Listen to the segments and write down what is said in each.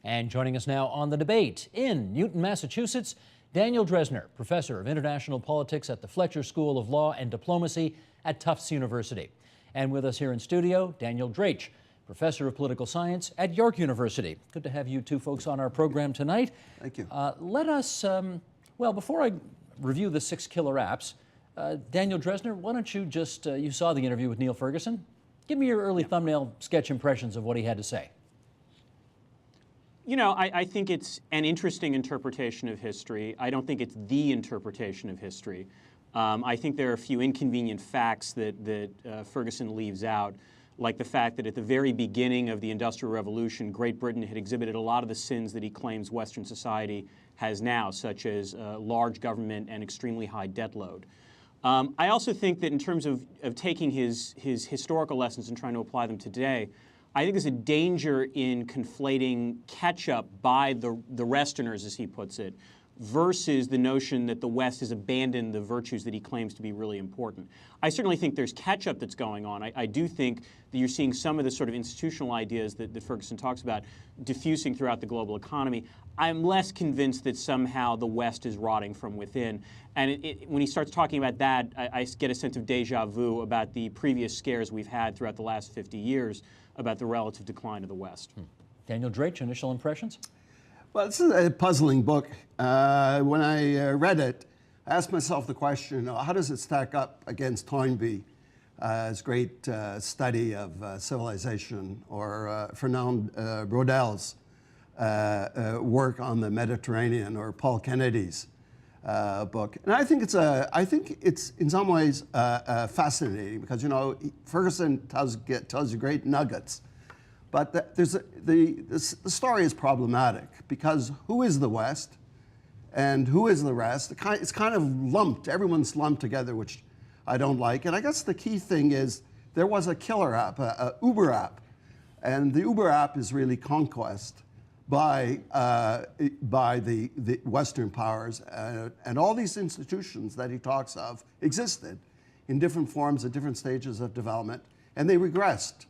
And joining us now on the debate in Newton, Massachusetts, Daniel Dresner, professor of international politics at the Fletcher School of Law and Diplomacy at Tufts University. And with us here in studio, Daniel Draich, professor of political science at York University. Good to have you two folks on our program tonight. Thank you. Let us, well, before I review the 6 killer apps, Daniel Dresner, why don't you just, you saw the interview with Neil Ferguson. Give me your early thumbnail sketch impressions of what he had to say. You know, I think it's an interesting interpretation of history. I don't think it's the interpretation of history. I think there are a few inconvenient facts that Ferguson leaves out, like the fact that at the very beginning of the Industrial Revolution, Great Britain had exhibited a lot of the sins that he claims Western society has now, such as large government and extremely high debt load. I also think that in terms of taking his historical lessons and trying to apply them today, I think there's a danger in conflating catch-up by the Westerners, as he puts it, versus the notion that the West has abandoned the virtues that he claims to be really important. I certainly think there's catch-up that's going on. I do think that you're seeing some of the sort of institutional ideas that Ferguson talks about diffusing throughout the global economy. I'm less convinced that somehow the West is rotting from within. And when he starts talking about that, I get a sense of deja vu about the previous scares we've had throughout the last 50 years about the relative decline of the West. Daniel Draich, initial impressions? Well, this is a puzzling book. When I read it, I asked myself the question, how does it stack up against Toynbee's great study of civilization, or Fernand Braudel's work on the Mediterranean, or Paul Kennedy's book? And I think it's in some ways fascinating because, you know, Ferguson tells you great nuggets. But the story is problematic because who is the West and who is the rest? It's kind of lumped. Everyone's lumped together, which I don't like. And I guess the key thing is there was a killer app, a Uber app. And the Uber app is really conquest by the Western powers. And all these institutions that he talks of existed in different forms at different stages of development. And they regressed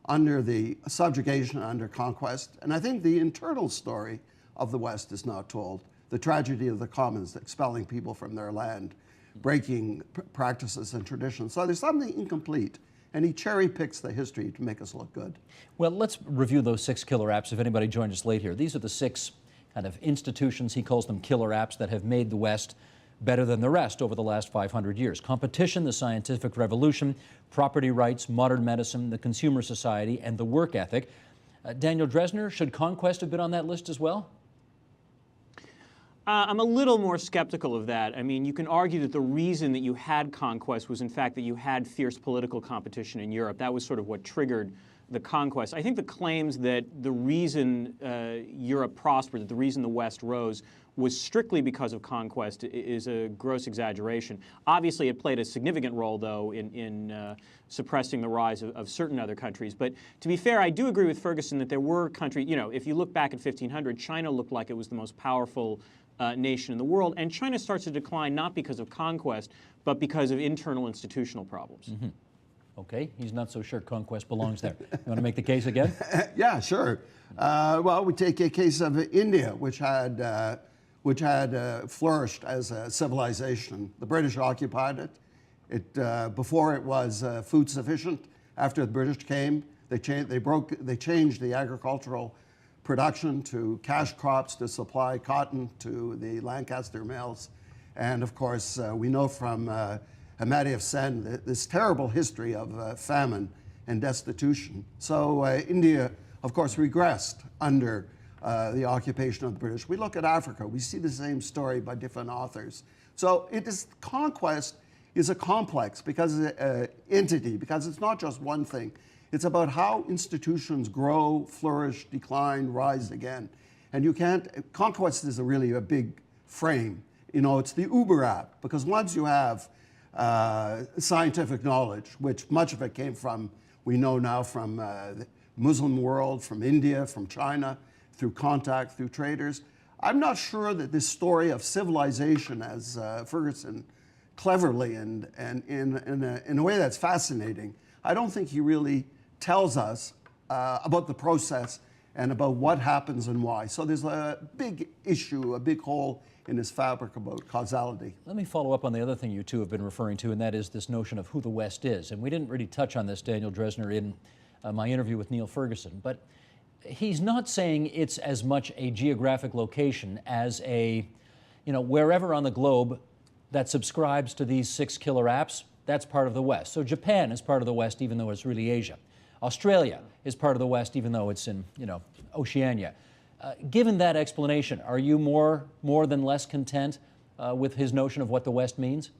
under the subjugation, under conquest. And I think the internal story of the West is not told. The tragedy of the commons, expelling people from their land, breaking practices and traditions. So there's something incomplete. And he cherry picks the history to make us look good. Well, let's review those 6 killer apps if anybody joined us late here. These are the 6 kind of institutions, he calls them killer apps, that have made the West better than the rest over the last 500 years. Competition, the scientific revolution, property rights, modern medicine, the consumer society, and the work ethic. Daniel Dresner, should conquest have been on that list as well? I'm a little more skeptical of that. I mean, you can argue that the reason that you had conquest was, in fact, that you had fierce political competition in Europe. That was sort of what triggered the conquest. I think the claims that the reason Europe prospered, that the reason the West rose, was strictly because of conquest is a gross exaggeration. Obviously, it played a significant role, though, in suppressing the rise of certain other countries. But to be fair, I do agree with Ferguson that there were countries, you know, if you look back at 1500, China looked like it was the most powerful nation in the world. And China starts to decline not because of conquest, but because of internal institutional problems. Mm-hmm. Okay, he's not so sure conquest belongs there. You want to make the case again? Yeah, sure. Well, we take a case of India, which had flourished as a civilization. The British occupied it. Before it was food sufficient. After the British came, they changed the agricultural production to cash crops to supply cotton to the Lancaster mills. And of course, we know from Amartya Sen this terrible history of famine and destitution. So India, of course, regressed under the occupation of the British. We look at Africa, we see the same story by different authors. So conquest is a complex entity, because it's not just one thing. It's about how institutions grow, flourish, decline, rise again. And you can't, conquest is really a big frame. You know, it's the Uber app, because once you have scientific knowledge, which much of it came from, we know now, from the Muslim world, from India, from China, through contact, through traders. I'm not sure that this story of civilization, as Ferguson cleverly and in a way that's fascinating, I don't think he really tells us about the process and about what happens and why. So there's a big issue, a big hole in this fabric about causality. Let me follow up on the other thing you two have been referring to, and that is this notion of who the West is. And we didn't really touch on this, Daniel Dresner, in my interview with Neil Ferguson, but he's not saying it's as much a geographic location as a, wherever on the globe that subscribes to these 6 killer apps, that's part of the West. So Japan is part of the West, even though it's really Asia. Australia is part of the West, even though it's in, Oceania. Given that explanation, are you more than less content with his notion of what the West means?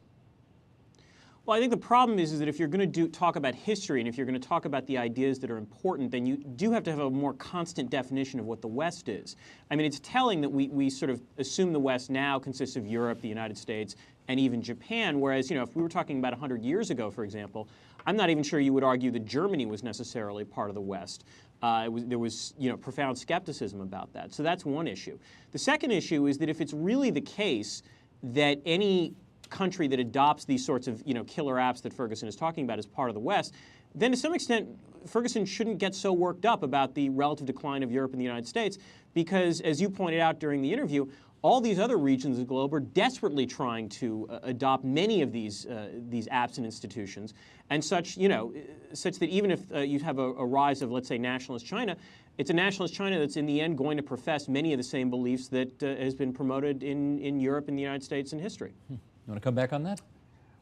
Well, I think the problem is that if you're going to talk about history and if you're going to talk about the ideas that are important, then you do have to have a more constant definition of what the West is. I mean, it's telling that we sort of assume the West now consists of Europe, the United States, and even Japan, whereas, if we were talking about 100 years ago, for example, I'm not even sure you would argue that Germany was necessarily part of the West. There was profound skepticism about that. So that's one issue. The second issue is that if it's really the case that any country that adopts these sorts of killer apps that Ferguson is talking about as part of the West, then to some extent Ferguson shouldn't get so worked up about the relative decline of Europe and the United States, because as you pointed out during the interview, all these other regions of the globe are desperately trying to adopt many of these apps and institutions, and such that even if you have a rise of, let's say, nationalist China, it's a nationalist China that's in the end going to profess many of the same beliefs that has been promoted in Europe and the United States in history. You want to come back on that?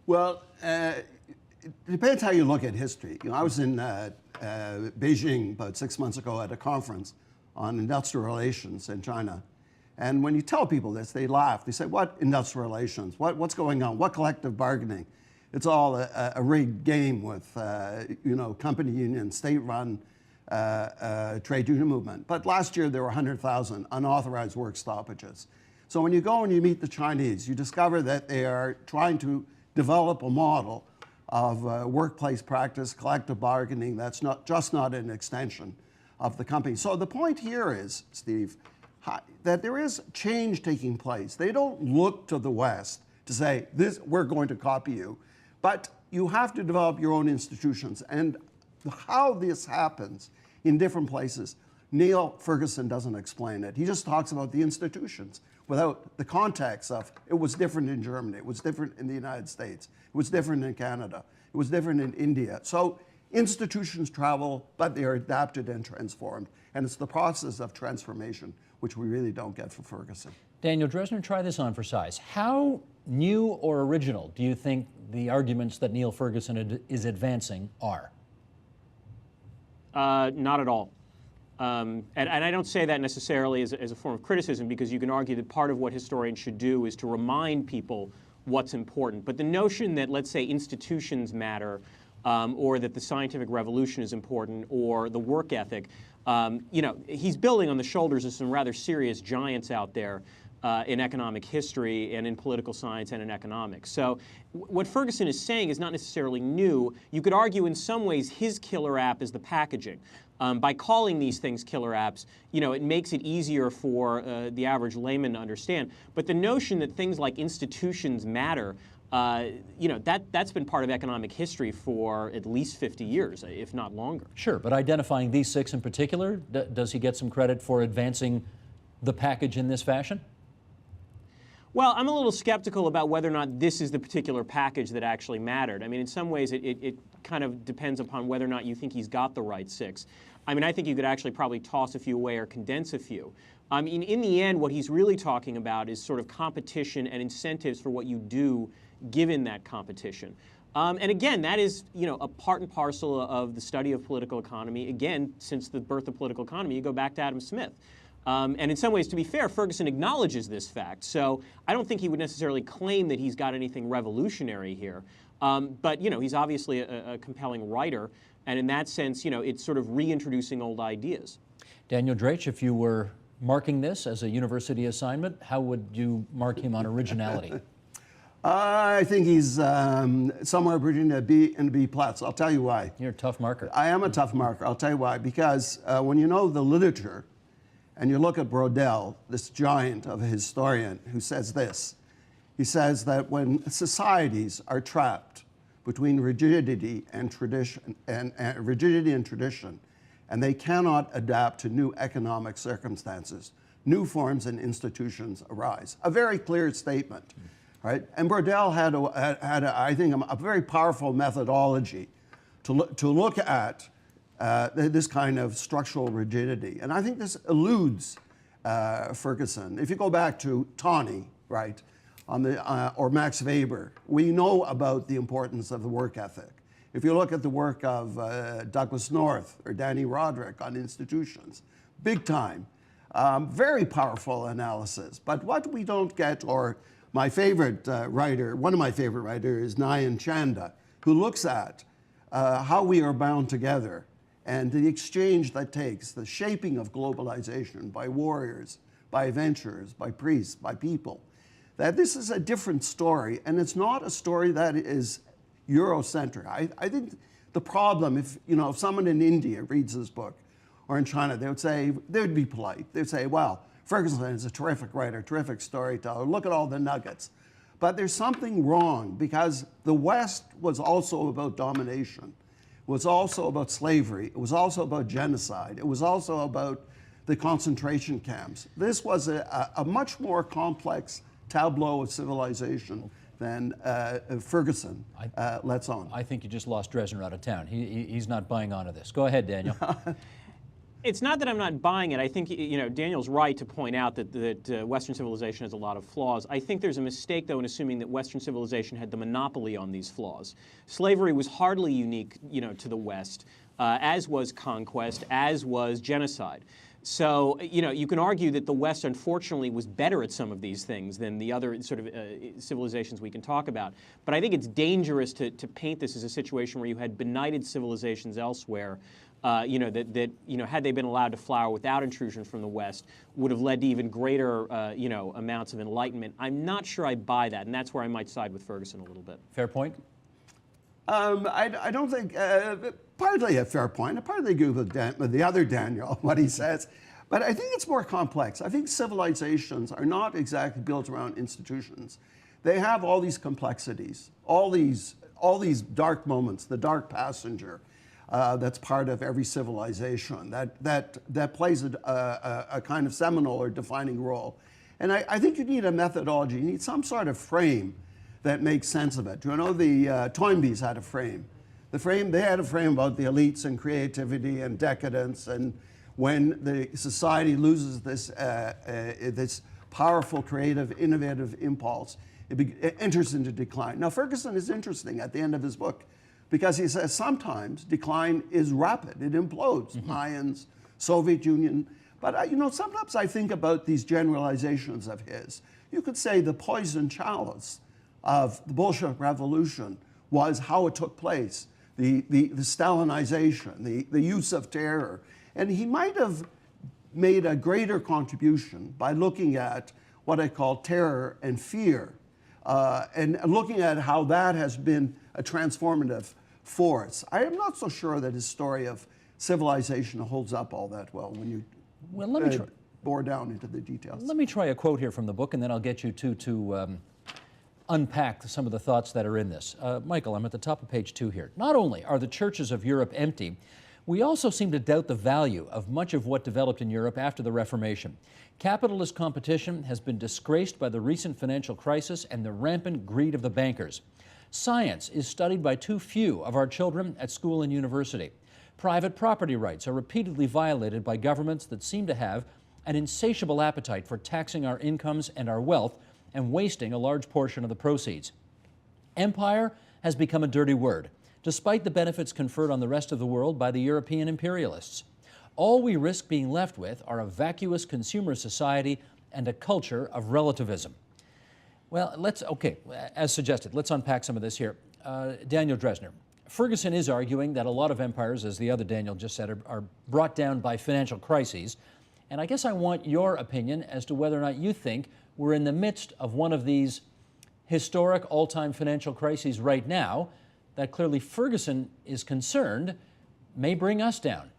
Well, it depends how you look at history. I was in Beijing about 6 months ago at a conference on industrial relations in China. And when you tell people this, they laugh. They say, what industrial relations? What's going on? What collective bargaining? It's all a rigged game with, company union, state-run trade union movement. But last year, there were 100,000 unauthorized work stoppages. So when you go and you meet the Chinese, you discover that they are trying to develop a model of workplace practice, collective bargaining, that's not an extension of the company. So the point here is, Steve, that there is change taking place. They don't look to the West to say, we're going to copy you, but you have to develop your own institutions. And how this happens in different places, Neil Ferguson doesn't explain it. He just talks about the institutions without the context of it was different in Germany, it was different in the United States, it was different in Canada, it was different in India. So institutions travel, but they are adapted and transformed. And it's the process of transformation which we really don't get from Ferguson. Daniel Dresner, try this on for size. How new or original do you think the arguments that Neil Ferguson is advancing are? Not at all. And I don't say that necessarily as a form of criticism, because you can argue that part of what historians should do is to remind people what's important. But the notion that, let's say, institutions matter, or that the scientific revolution is important, or the work ethic, he's building on the shoulders of some rather serious giants out there in economic history and in political science and in economics. So what Ferguson is saying is not necessarily new. You could argue in some ways his killer app is the packaging. By calling these things killer apps, it makes it easier for the average layman to understand. But the notion that things like institutions matter, that's been part of economic history for at least 50 years, if not longer. Sure, but identifying these 6 in particular, does he get some credit for advancing the package in this fashion? Well, I'm a little skeptical about whether or not this is the particular package that actually mattered. I mean, in some ways, it kind of depends upon whether or not you think he's got the right 6. I mean, I think you could actually probably toss a few away or condense a few. I mean, in the end, what he's really talking about is sort of competition and incentives for what you do given that competition. And again, that is, a part and parcel of the study of political economy. Again, since the birth of political economy, you go back to Adam Smith. And in some ways, to be fair, Ferguson acknowledges this fact. So I don't think he would necessarily claim that he's got anything revolutionary here. But, he's obviously a compelling writer. And in that sense, it's sort of reintroducing old ideas. Daniel Drach, if you were marking this as a university assignment, how would you mark him on originality? I think he's somewhere between a B and a B plus. I'll tell you why. You're a tough marker. I am a tough marker. I'll tell you why. Because when you know the literature, and you look at Brodel, this giant of a historian, who says this. He says that when societies are trapped between rigidity and tradition, and they cannot adapt to new economic circumstances. New forms and institutions arise. A very clear statement, right? And Brodel had, I think, a very powerful methodology to look at this kind of structural rigidity. And I think this eludes Ferguson. If you go back to Tawney, right, or Max Weber, we know about the importance of the work ethic. If you look at the work of Douglas North or Danny Roderick on institutions, big time, very powerful analysis. But what we don't get, or my favorite writer, one of my favorite writers is Nyan Chanda, who looks at how we are bound together and the exchange that takes, the shaping of globalization by warriors, by adventurers, by priests, by people, that this is a different story, and it's not a story that is Eurocentric. I think the problem, if someone in India reads this book, or in China, they would be polite. They'd say, well, Ferguson is a terrific writer, terrific storyteller, look at all the nuggets. But there's something wrong, because the West was also about domination. It was also about slavery. It was also about genocide. It was also about the concentration camps. This was a much more complex tableau of civilization than Ferguson lets on. I think you just lost Dresner out of town. He's not buying onto this. Go ahead, Daniel. It's not that I'm not buying it. I think Daniel's right to point out that Western civilization has a lot of flaws. I think there's a mistake, though, in assuming that Western civilization had the monopoly on these flaws. Slavery was hardly unique, to the West, as was conquest, as was genocide. So, you can argue that the West, unfortunately, was better at some of these things than the other sort of civilizations we can talk about. But I think it's dangerous to paint this as a situation where you had benighted civilizations elsewhere, that had they been allowed to flower without intrusion from the West, would have led to even greater, amounts of enlightenment. I'm not sure I buy that, and that's where I might side with Ferguson a little bit. Fair point? I don't think, partly a fair point. I partly agree with the other Daniel, what he says. But I think it's more complex. I think civilizations are not exactly built around institutions. They have all these complexities, all these dark moments, the dark passenger that's part of every civilization that plays a kind of seminal or defining role. And I think you need a methodology. You need some sort of frame that makes sense of it. The Toynbees had a frame. They had a frame about the elites and creativity and decadence, and when the society loses this powerful, creative, innovative impulse, it enters into decline. Now, Ferguson is interesting at the end of his book, because he says sometimes decline is rapid. It implodes. Mayans, Soviet Union. But sometimes I think about these generalizations of his. You could say the poison chalice of the Bolshevik Revolution was how it took place, the Stalinization, the use of terror. And he might have made a greater contribution by looking at what I call terror and fear, and looking at how that has been a transformative force. I am not so sure that his story of civilization holds up all that well when you bore down into the details. Let me try a quote here from the book, and then I'll get you to unpack some of the thoughts that are in this. Michael, I'm at the top of page 2 here. Not only are the churches of Europe empty, we also seem to doubt the value of much of what developed in Europe after the Reformation. Capitalist competition has been disgraced by the recent financial crisis and the rampant greed of the bankers. Science is studied by too few of our children at school and university. Private property rights are repeatedly violated by governments that seem to have an insatiable appetite for taxing our incomes and our wealth and wasting a large portion of the proceeds. Empire has become a dirty word, despite the benefits conferred on the rest of the world by the European imperialists. All we risk being left with are a vacuous consumer society and a culture of relativism. Well, as suggested, let's unpack some of this here. Daniel Dresner, Ferguson is arguing that a lot of empires, as the other Daniel just said, are brought down by financial crises. And I guess I want your opinion as to whether or not you think we're in the midst of one of these historic all-time financial crises right now that clearly Ferguson is concerned may bring us down.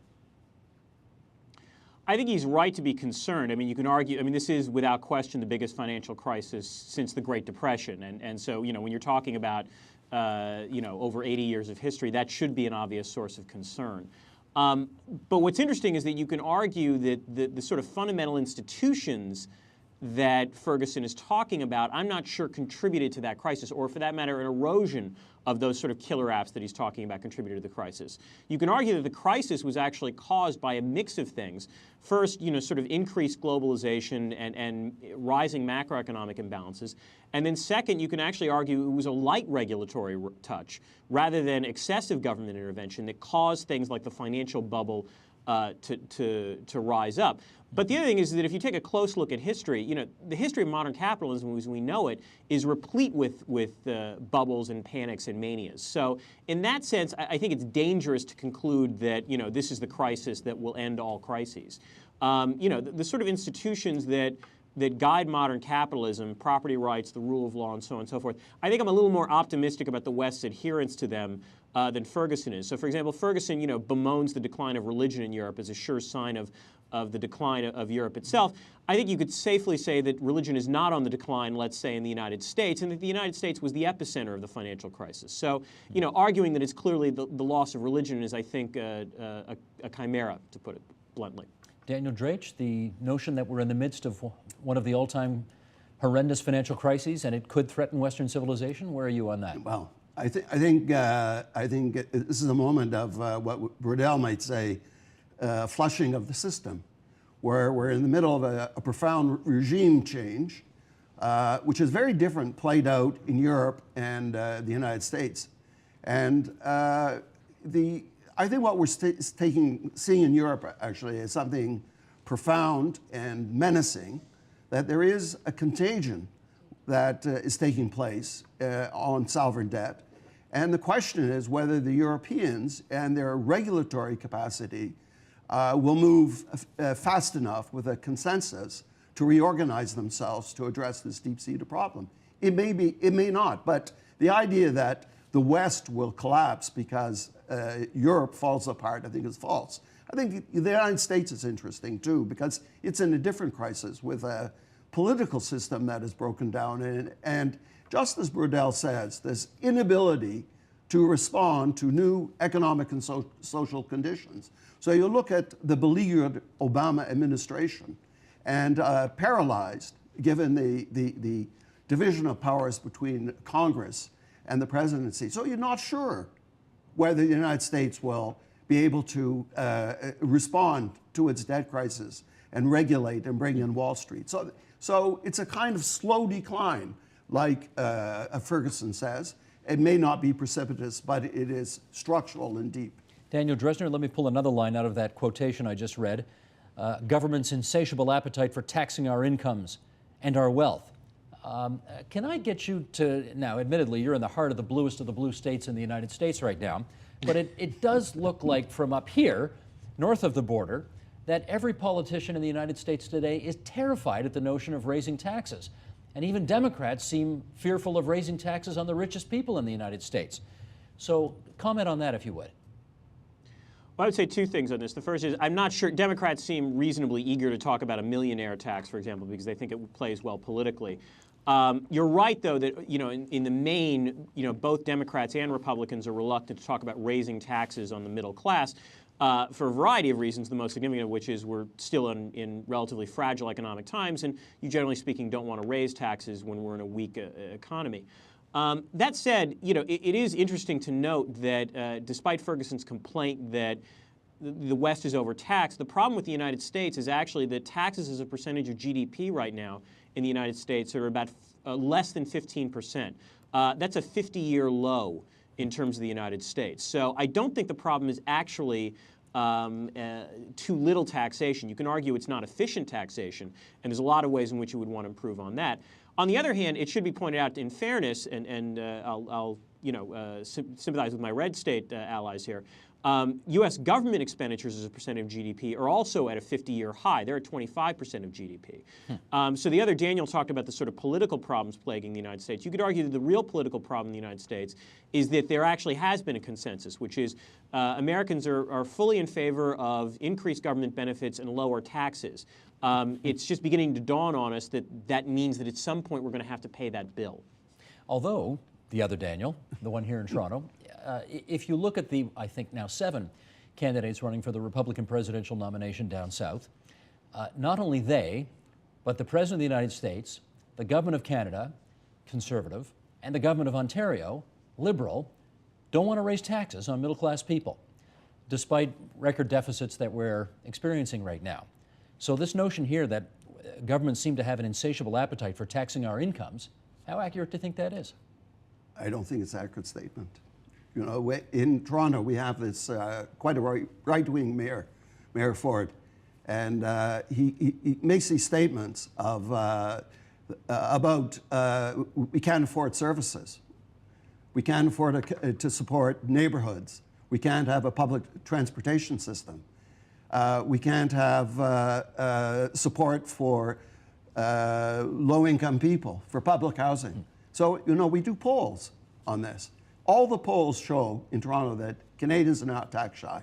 I think he's right to be concerned. I mean, you can argue, this is without question the biggest financial crisis since the Great Depression. And so, when you're talking about, over 80 years of history, that should be an obvious source of concern. But what's interesting is that you can argue that the sort of fundamental institutions that Ferguson is talking about, I'm not sure contributed to that crisis, or for that matter, an erosion of those sort of killer apps that he's talking about contributed to the crisis. You can argue that the crisis was actually caused by a mix of things. First, sort of increased globalization and rising macroeconomic imbalances. And then second, you can actually argue it was a light regulatory touch rather than excessive government intervention that caused things like the financial bubble to rise up. But the other thing is that if you take a close look at history, the history of modern capitalism as we know it is replete with bubbles and panics and manias. So in that sense, I think it's dangerous to conclude that this is the crisis that will end all crises. The sort of institutions that guide modern capitalism, property rights, the rule of law, and so on and so forth, I think I'm a little more optimistic about the West's adherence to them than Ferguson is. So, for example, Ferguson, bemoans the decline of religion in Europe as a sure sign of the decline of Europe itself. I think you could safely say that religion is not on the decline, let's say, in the United States, and that the United States was the epicenter of the financial crisis. So, arguing that it's clearly the loss of religion is, I think, a chimera, to put it bluntly. Daniel Drach, the notion that we're in the midst of one of the all-time horrendous financial crises and it could threaten Western civilization, where are you on that? Well, I think this is a moment of what Brodell might say, flushing of the system, where we're in the middle of a profound regime change, which is very different played out in Europe and the United States. And I think what we're seeing in Europe actually is something profound and menacing, that there is a contagion that is taking place on sovereign debt. And the question is whether the Europeans and their regulatory capacity will move fast enough with a consensus to reorganize themselves to address this deep-seated problem. It may be, it may not, but the idea that the West will collapse because Europe falls apart, I think is false. I think the United States is interesting too, because it's in a different crisis with a political system that is broken down. And just as Brodell says, this inability to respond to new economic and social conditions. So you look at the beleaguered Obama administration and paralyzed, given the division of powers between Congress and the presidency. So you're not sure whether the United States will be able to respond to its debt crisis and regulate and bring in Wall Street. So it's a kind of slow decline, like Ferguson says. It may not be precipitous, but it is structural and deep. Daniel Dresner, let me pull another line out of that quotation I just read. Government's insatiable appetite for taxing our incomes and our wealth. Can I get you to, now admittedly you're in the heart of the bluest of the blue states in the United States right now, but it does look like from up here, north of the border, that every politician in the United States today is terrified at the notion of raising taxes. And even Democrats seem fearful of raising taxes on the richest people in the United States. So comment on that if you would. Well, I would say two things on this. The first is I'm not sure Democrats seem reasonably eager to talk about a millionaire tax, for example, because they think it plays well politically. You're right, though, that in the main, both Democrats and Republicans are reluctant to talk about raising taxes on the middle class for a variety of reasons, the most significant of which is we're still in relatively fragile economic times, and you, generally speaking, don't want to raise taxes when we're in a weak economy. That said, it is interesting to note that despite Ferguson's complaint that the West is overtaxed, the problem with the United States is actually that taxes as a percentage of GDP right now in the United States are about less than 15%. That's a 50-year low in terms of the United States. So I don't think the problem is actually too little taxation. You can argue it's not efficient taxation, and there's a lot of ways in which you would want to improve on that. On the other hand, it should be pointed out in fairness, and I'll sympathize with my red state allies here. U.S. government expenditures as a percent of GDP are also at a 50-year high. They're at 25% of GDP. So the other, Daniel talked about the sort of political problems plaguing the United States. You could argue that the real political problem in the United States is that there actually has been a consensus, which is Americans are fully in favor of increased government benefits and lower taxes. It's just beginning to dawn on us that that means that at some point we're going to have to pay that bill. Although, the other Daniel, the one here in Toronto, if you look at the, I think now 7 candidates running for the Republican presidential nomination down south. Not only they, but the President of the United States, the Government of Canada, Conservative, and the Government of Ontario, Liberal, don't want to raise taxes on middle-class people, despite record deficits that we're experiencing right now. So this notion here that governments seem to have an insatiable appetite for taxing our incomes, how accurate do you think that is? I don't think it's an accurate statement. You know, in Toronto, we have this quite a right-wing mayor, Mayor Ford, and he makes these statements of about we can't afford services, we can't afford to support neighborhoods, we can't have a public transportation system, we can't have support for low-income people, for public housing. So, you know, we do polls on this. All the polls show in Toronto that Canadians are not tax shy.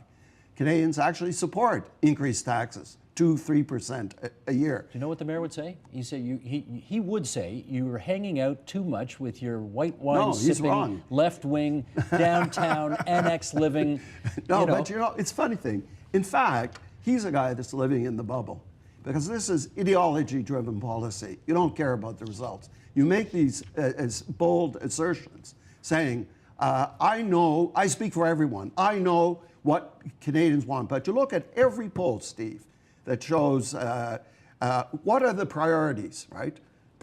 Canadians actually support increased taxes, 2-3% a year. Do you know what the mayor would say? He said he would say you're hanging out too much with your white wine sipping, left-wing, downtown, annex living. No, but you know, it's a funny thing. In fact, he's a guy that's living in the bubble because this is ideology-driven policy. You don't care about the results. You make these as bold assertions saying, I speak for everyone. I know what Canadians want. But you look at every poll, Steve, that shows what are the priorities, right?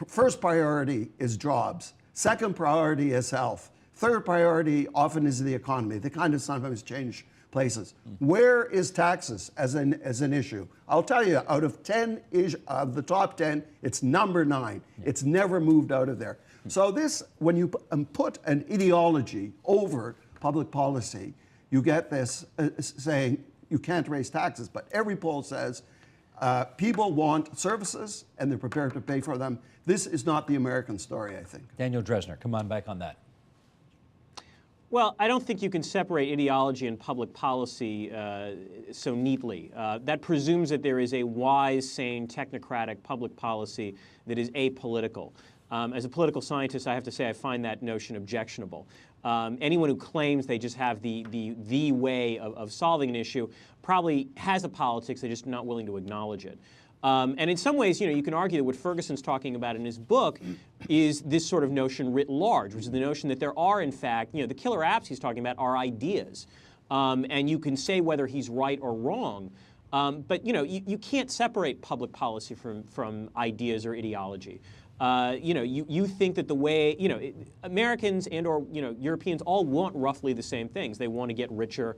First priority is jobs. Second priority is health. Third priority often is the economy. They kind of sometimes change places. Where is taxes as an issue? I'll tell you, out of 10 of the top 10, it's number 9. It's never moved out of there. So this, when you put an ideology over public policy, you get this saying you can't raise taxes. But every poll says people want services and they're prepared to pay for them. This is not the American story, I think. Daniel Dresner, come on back on that. Well, I don't think you can separate ideology and public policy so neatly. That presumes that there is a wise, sane, technocratic public policy that is apolitical. As a political scientist, I have to say I find that notion objectionable. Anyone who claims they just have the way of solving an issue probably has a politics, they're just not willing to acknowledge it. And in some ways, you know, you can argue that what Ferguson's talking about in his book is this sort of notion writ large, which is the notion that there are, in fact, you know, the killer apps he's talking about are ideas. And you can say whether he's right or wrong. But, you know, you can't separate public policy from ideas or ideology. You know, you think that the way, you know, Americans and or, you know, Europeans all want roughly the same things. They want to get richer.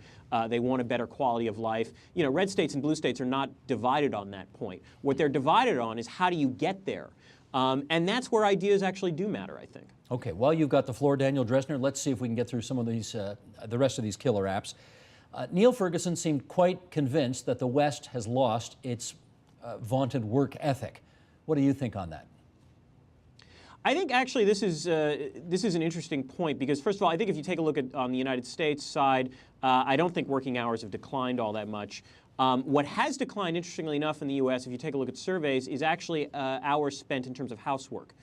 They want a better quality of life. You know, red states and blue states are not divided on that point. What they're divided on is how do you get there? And that's where ideas actually do matter, I think. Okay, well, you've got the floor, Daniel Dresner. Let's see if we can get through some of these, the rest of these killer apps. Neil Ferguson seemed quite convinced that the West has lost its vaunted work ethic. What do you think on that? I think actually this is an interesting point because first of all, I think if you take a look at on the United States side, I don't think working hours have declined all that much. What has declined, interestingly enough, in the U.S., if you take a look at surveys, is actually hours spent in terms of housework.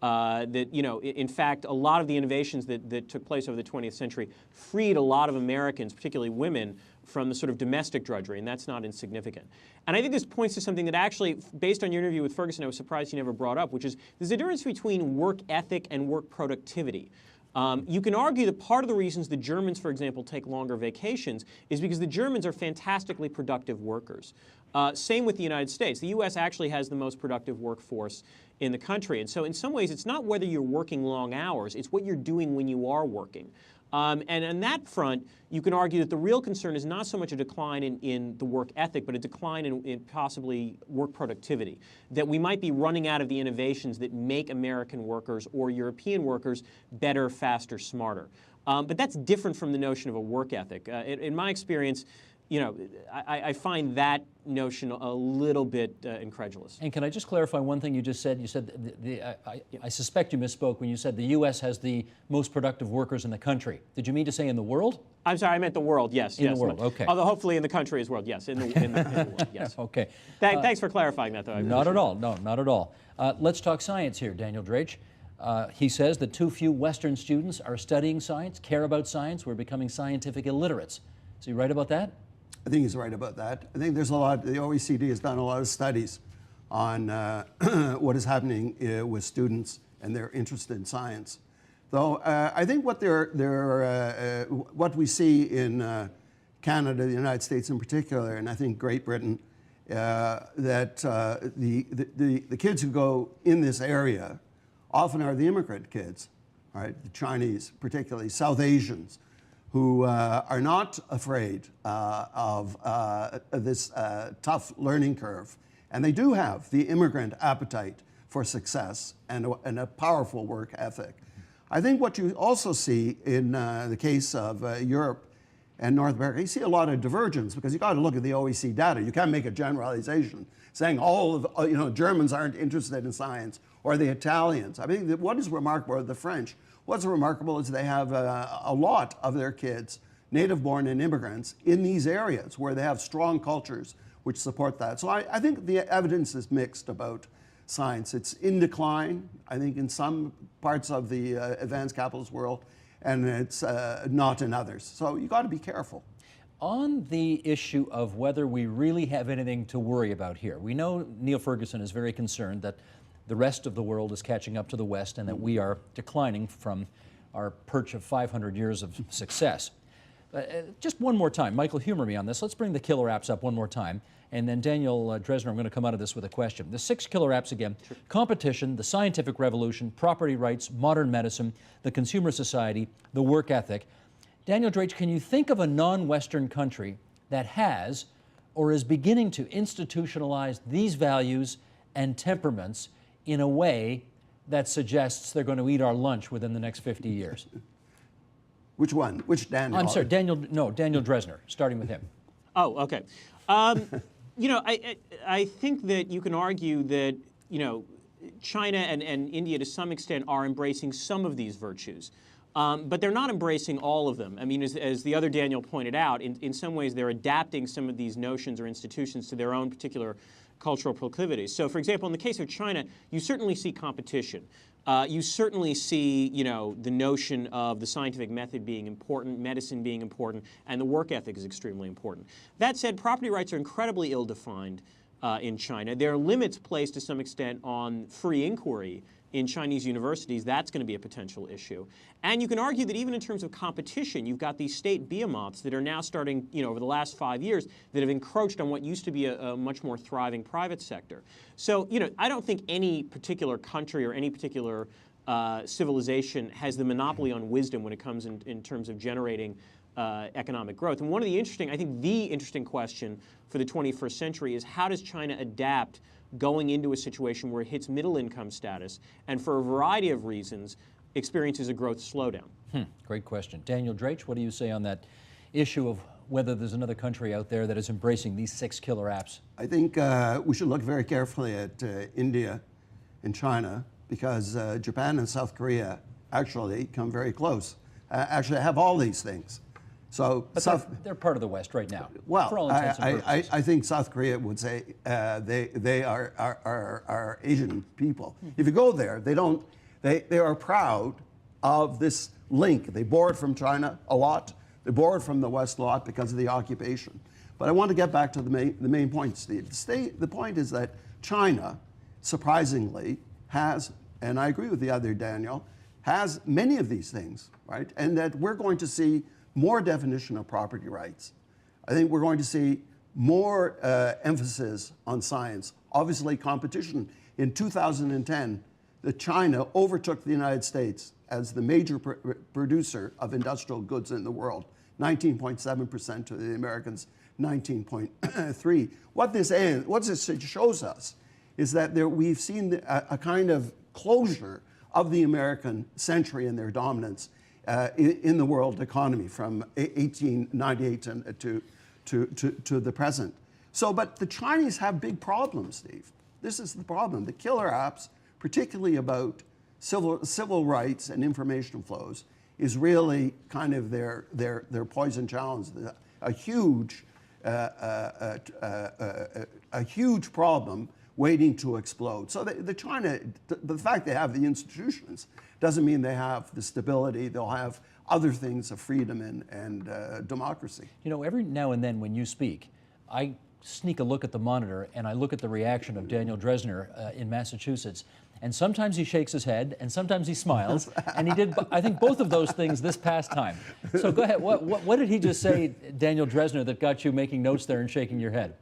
That, you know, in fact, a lot of the innovations that took place over the 20th century freed a lot of Americans, particularly women, from the sort of domestic drudgery, and that's not insignificant. And I think this points to something that actually, based on your interview with Ferguson, I was surprised you never brought up, which is there's a difference between work ethic and work productivity. You can argue that part of the reasons the Germans, for example, take longer vacations is because the Germans are fantastically productive workers. Same with the United States. The U.S. actually has the most productive workforce in the country. And so in some ways, it's not whether you're working long hours, it's what you're doing when you are working. And on that front, you can argue that the real concern is not so much a decline in the work ethic, but a decline in possibly work productivity. That we might be running out of the innovations that make American workers or European workers better, faster, smarter. But that's different from the notion of a work ethic. In my experience, you know, I find that notion a little bit incredulous. And can I just clarify one thing you just said? You said, I suspect you misspoke when you said the U.S. has the most productive workers in the country. Did you mean to say in the world? I'm sorry, I meant the world, yes. In the world, okay. Although hopefully in the country as well, yes, in the world, yes. Okay. Thanks for clarifying that, though. Not at all, no, not at all. Let's talk science here, Daniel Drake. He says that too few Western students are studying science, care about science, we're becoming scientific illiterates. Is he right about that? I think he's right about that. I think there's a lot, the OECD has done a lot of studies on what is happening with students and their interest in science. Though I think what what we see in Canada, the United States in particular, and I think Great Britain, that the kids who go in this area often are the immigrant kids, right? The Chinese, particularly South Asians, who are not afraid of this tough learning curve. And they do have the immigrant appetite for success and a powerful work ethic. I think what you also see in the case of Europe and North America, you see a lot of divergence because you got to look at the OECD data. You can't make a generalization saying all of Germans aren't interested in science or the Italians. I mean, what is remarkable, or the French, what's remarkable is they have a lot of their kids, native-born and immigrants, in these areas where they have strong cultures which support that. So I think the evidence is mixed about science. It's in decline, I think, in some parts of the advanced capitalist world, and it's not in others. So you got to be careful. On the issue of whether we really have anything to worry about here, we know Neil Ferguson is very concerned that the rest of the world is catching up to the West and that we are declining from our perch of 500 years of success. Just one more time, Michael, humor me on this. Let's bring the killer apps up one more time. And then Daniel Dresner, I'm going to come out of this with a question. The 6 killer apps again: sure. Competition, the scientific revolution, property rights, modern medicine, the consumer society, the work ethic. Daniel Drake, can you think of a non-Western country that has or is beginning to institutionalize these values and temperaments in a way that suggests they're going to eat our lunch within the next 50 years? Which one? Which Daniel? I'm sorry, Daniel Dresner, starting with him. Oh, okay. I think that you can argue that, China and India to some extent are embracing some of these virtues. But they're not embracing all of them. I mean, as the other Daniel pointed out, in some ways they're adapting some of these notions or institutions to their own particular cultural proclivities. So, for example, in the case of China, you certainly see competition. You certainly see, the notion of the scientific method being important, medicine being important, and the work ethic is extremely important. That said, property rights are incredibly ill-defined in China. There are limits placed to some extent on free inquiry in Chinese universities. That's going to be a potential issue. And you can argue that even in terms of competition, you've got these state behemoths that are now starting, over the last 5 years, that have encroached on what used to be a much more thriving private sector. So, I don't think any particular country or any particular civilization has the monopoly on wisdom when it comes in terms of generating economic growth. And one of the interesting question for the 21st century is, how does China adapt going into a situation where it hits middle income status and for a variety of reasons experiences a growth slowdown? Great question. Daniel Drake, what do you say on that issue of whether there's another country out there that is embracing these 6 killer apps? I think we should look very carefully at India and China, because Japan and South Korea actually come very close, actually have all these things. So they're part of the West right now. Well, for all intents and purposes. I think South Korea would say they are Asian people. If you go there, they are proud of this link. They borrowed from China a lot. They borrowed from the West a lot because of the occupation. But I want to get back to the main point, Steve. The point is that China, surprisingly, has, and I agree with the other Daniel, has many of these things, right? And that we're going to see more definition of property rights. I think we're going to see more emphasis on science. Obviously, competition. In 2010, China overtook the United States as the major producer of industrial goods in the world, 19.7% to the Americans, 19.3%. What this shows us is that we've seen a kind of closure of the American century and their dominance in the world economy from 1898 to the present. So, but the Chinese have big problems, Steve. This is the problem. The killer apps, particularly about civil rights and information flows, is really kind of their poison challenge. A huge problem waiting to explode. So they're trying to, the fact they have the institutions doesn't mean they have the stability. They'll have other things of freedom and democracy. You know, every now and then when you speak, I sneak a look at the monitor and I look at the reaction of Daniel Dresner in Massachusetts. And sometimes he shakes his head, and sometimes he smiles, and he did, I think, both of those things this past time. So go ahead. What did he just say, Daniel Dresner, that got you making notes there and shaking your head?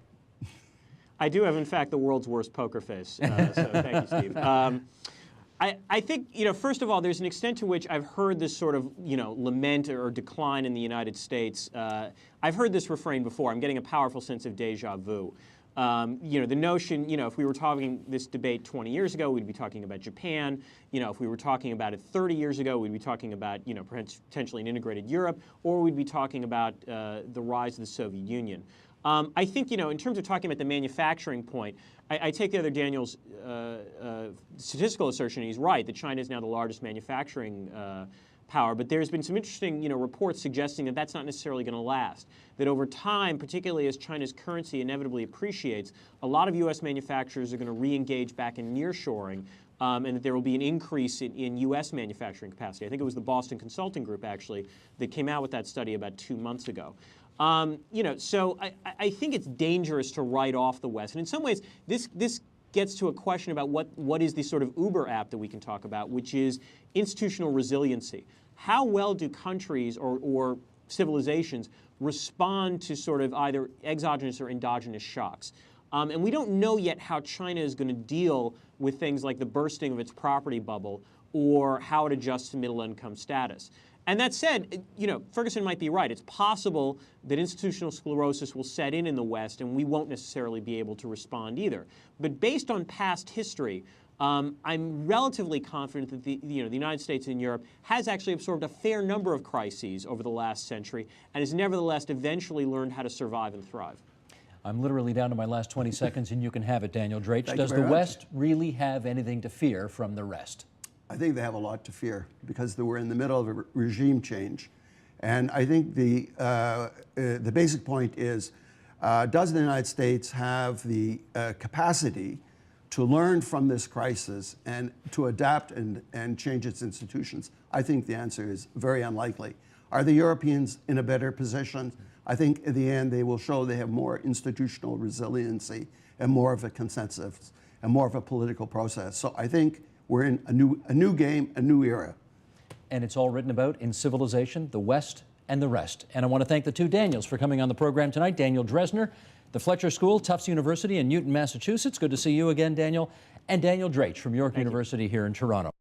I do have, in fact, the world's worst poker face. So thank you, Steve. I think, you know, first of all, there's an extent to which I've heard this sort of, you know, lament or decline in the United States. I've heard this refrain before. I'm getting a powerful sense of deja vu. You know, the notion, you know, if we were talking this debate 20 years ago, we'd be talking about Japan. You know, if we were talking about it 30 years ago, we'd be talking about, you know, potentially an integrated Europe, or we'd be talking about the rise of the Soviet Union. I think, you know, in terms of talking about the manufacturing point, I take the other Daniel's statistical assertion, and he's right, that China is now the largest manufacturing power, but there's been some interesting, you know, reports suggesting that that's not necessarily going to last. That over time, particularly as China's currency inevitably appreciates, a lot of U.S. manufacturers are going to re-engage back in nearshoring, and that there will be an increase in U.S. manufacturing capacity. I think it was the Boston Consulting Group, actually, that came out with that study about 2 months ago. You know, so I think it's dangerous to write off the West. And in some ways, this gets to a question about what is the sort of Uber app that we can talk about, which is institutional resiliency. How well do countries or civilizations respond to sort of either exogenous or endogenous shocks? And we don't know yet how China is going to deal with things like the bursting of its property bubble or how it adjusts to middle income status. And that said, you know, Ferguson might be right. It's possible that institutional sclerosis will set in the West, and we won't necessarily be able to respond either. But based on past history, I'm relatively confident that the United States and Europe has actually absorbed a fair number of crises over the last century, and has nevertheless eventually learned how to survive and thrive. I'm literally down to my last 20 seconds, and you can have it, Daniel Drake. Thank Does you the very much. West really have anything to fear from the rest? I think they have a lot to fear because we're in the middle of a regime change. And I think the basic point is, does the United States have the capacity to learn from this crisis and to adapt and change its institutions? I think the answer is very unlikely. Are the Europeans in a better position? I think in the end they will show they have more institutional resiliency and more of a consensus and more of a political process. So I think we're in a new game, a new era. And it's all written about in Civilization, the West and the Rest. And I want to thank the two Daniels for coming on the program tonight. Daniel Dresner, the Fletcher School, Tufts University in Newton, Massachusetts. Good to see you again, Daniel. And Daniel Drake from York University here in Toronto.